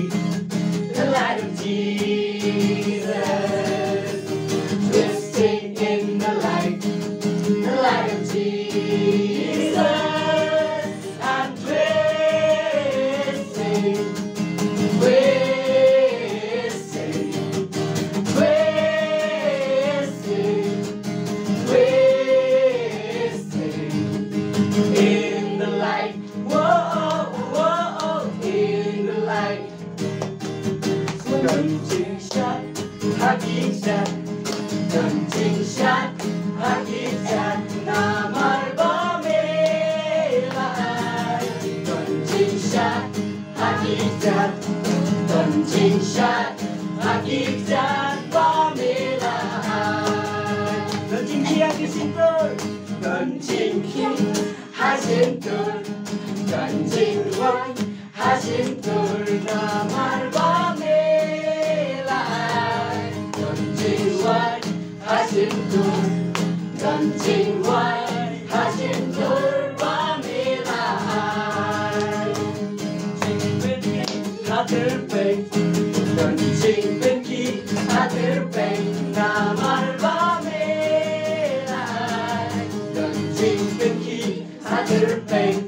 light, the light of Jesus. Twisting in the light of Jesus. I'm twisting, twisting, twisting, twisting in the light. Whoa, whoa, in the light. Kencing Shad, hakikat. Kencing Shad, hakikat. Namar pamilai. Kencing Shad, hakikat. Kencing Shad, hakikat pamilai. Kencing kia kesintur, kencing kia hasintur, kencing wai hasintur. Namar pamilai. Kencing wai hasintur, kencing wai hasintur pamilai. Kencing benki haterpeng, namar pamilai. Kencing benki haterpeng.